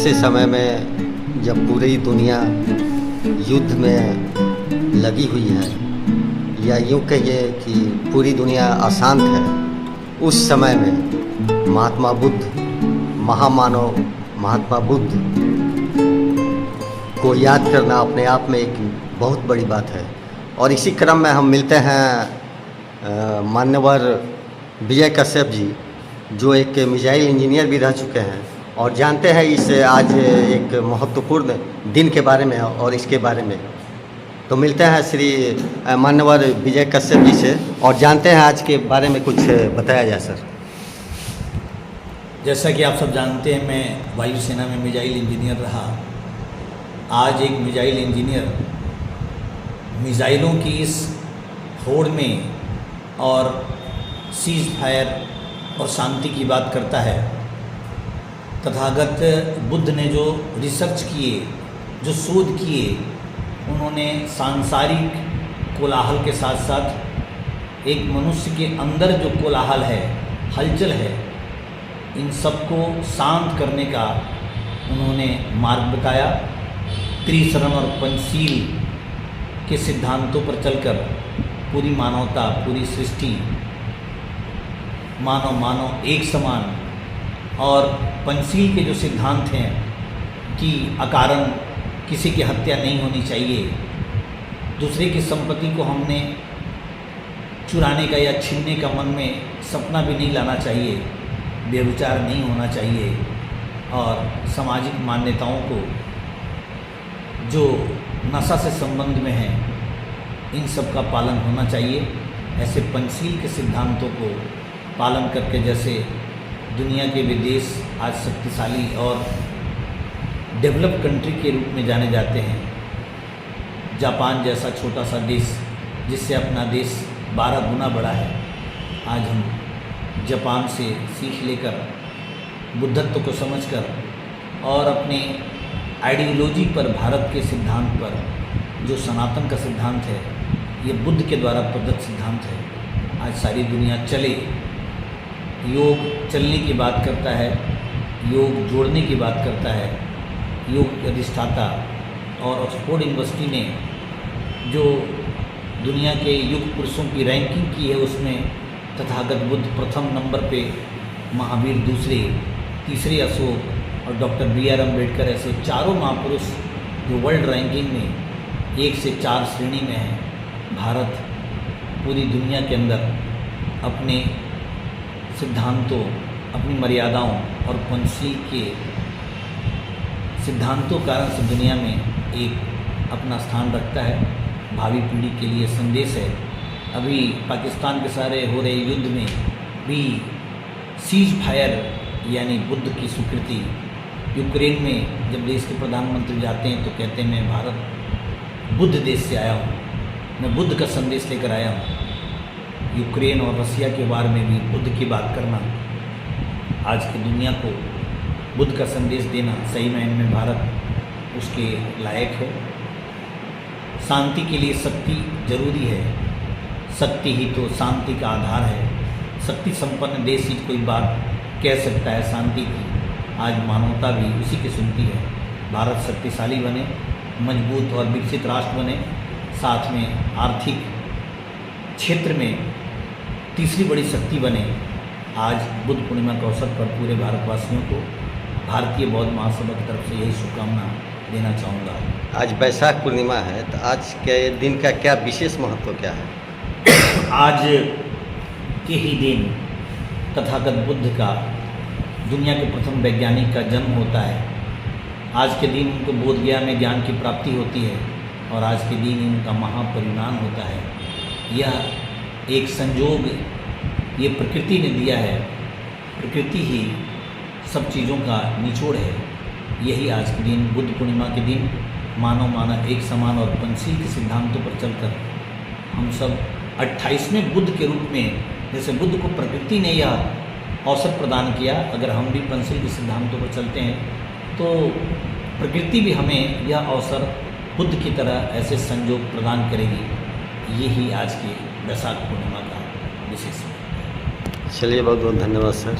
ऐसे समय में जब पूरी दुनिया युद्ध में लगी हुई है, या यूँ कहिए कि पूरी दुनिया अशांत है, उस समय में महात्मा बुद्ध, महामानव महात्मा बुद्ध को याद करना अपने आप में एक बहुत बड़ी बात है। और इसी क्रम में हम मिलते हैं मान्यवर विजय कश्यप जी, जो एक मिसाइल इंजीनियर भी रह चुके हैं, और जानते हैं इस आज एक महत्वपूर्ण दिन के बारे में और इसके बारे में। तो मिलते हैं श्री मान्यवर विजय कश्यप जी से और जानते हैं आज के बारे में कुछ बताया जाए सर। जैसा कि आप सब जानते हैं, मैं वायुसेना में मिसाइल इंजीनियर रहा। आज एक मिसाइल इंजीनियर मिसाइलों की इस होड़ में और सीज फायर और शांति की बात करता है। तथागत बुद्ध ने जो रिसर्च किए, जो शोध किए, उन्होंने सांसारिक कोलाहल के साथ साथ एक मनुष्य के अंदर जो कोलाहल है, हलचल है, इन सबको शांत करने का उन्होंने मार्ग बताया। त्रिशरण और पंचशील के सिद्धांतों पर चलकर पूरी मानवता, पूरी सृष्टि, मानव एक समान, और पंचशील के जो सिद्धांत हैं कि अकारण किसी की हत्या नहीं होनी चाहिए, दूसरे की संपत्ति को हमने चुराने का या छीनने का मन में सपना भी नहीं लाना चाहिए, व्यभिचार नहीं होना चाहिए, और सामाजिक मान्यताओं को जो नशा से संबंध में है, इन सब का पालन होना चाहिए। ऐसे पंचशील के सिद्धांतों को पालन करके जैसे दुनिया के विदेश आज शक्तिशाली और डेवलप कंट्री के रूप में जाने जाते हैं। जापान जैसा छोटा सा देश, जिससे अपना देश 12 गुना बड़ा है, आज हम जापान से सीख लेकर बुद्धत्व को समझकर और अपने आइडियोलॉजी पर, भारत के सिद्धांत पर, जो सनातन का सिद्धांत है, ये बुद्ध के द्वारा प्रदत्त सिद्धांत है। आज सारी दुनिया चले, योग चलने की बात करता है, योग जोड़ने की बात करता है। योग अधिष्ठाता और ऑक्सफोर्ड यूनिवर्सिटी ने जो दुनिया के युग पुरुषों की रैंकिंग की है, उसमें तथागत बुद्ध प्रथम नंबर पे, महावीर दूसरे, तीसरे अशोक और डॉक्टर BR अम्बेडकर, ऐसे चारों महापुरुष जो वर्ल्ड रैंकिंग में 1 से 4 श्रेणी में हैं। भारत पूरी दुनिया के अंदर अपने सिद्धांतों, अपनी मर्यादाओं और पंचशील के सिद्धांतों कारण से दुनिया में एक अपना स्थान रखता है। भावी पीढ़ी के लिए संदेश है। अभी पाकिस्तान के सारे हो रहे युद्ध में भी सीज फायर यानी बुद्ध की स्वीकृति। यूक्रेन में जब देश के प्रधानमंत्री जाते हैं तो कहते हैं मैं भारत बुद्ध देश से आया हूँ, मैं बुद्ध का संदेश लेकर आया हूँ। यूक्रेन और रसिया के बारे में भी बुद्ध की बात करना, आज की दुनिया को बुद्ध का संदेश देना, सही मायने में भारत उसके लायक है। शांति के लिए शक्ति जरूरी है, शक्ति ही तो शांति का आधार है। शक्ति संपन्न देश ही कोई बात कह सकता है शांति की। आज मानवता भी उसी की सुनती है। भारत शक्तिशाली बने, मजबूत और विकसित राष्ट्र बने, साथ में आर्थिक क्षेत्र में तीसरी बड़ी शक्ति बने। आज बुद्ध पूर्णिमा के अवसर पर पूरे भारतवासियों को भारतीय बौद्ध महासभा की तरफ से यही शुभकामना देना चाहूँगा। आज वैशाख पूर्णिमा है, तो आज के दिन का क्या विशेष महत्व क्या है? आज के ही दिन तथागत बुद्ध का, दुनिया के प्रथम वैज्ञानिक का जन्म होता है। आज के दिन उनको बोधगया में ज्ञान की प्राप्ति होती है और आज के दिन उनका महापरिनिर्वाण होता है। यह एक संयोग ये प्रकृति ने दिया है। प्रकृति ही सब चीज़ों का निचोड़ है। यही आज के दिन, बुद्ध पूर्णिमा के दिन, मानव एक समान और पंचशील के सिद्धांतों पर चलकर हम सब 28वें बुद्ध के रूप में, जैसे बुद्ध को प्रकृति ने यह अवसर प्रदान किया, अगर हम भी पंचशील के सिद्धांतों पर चलते हैं तो प्रकृति भी हमें यह अवसर बुद्ध की तरह ऐसे संयोग प्रदान करेगी। यही आज की वैशाख पूर्णिमा का विशेष है। चलिए, बहुत बहुत धन्यवाद सर।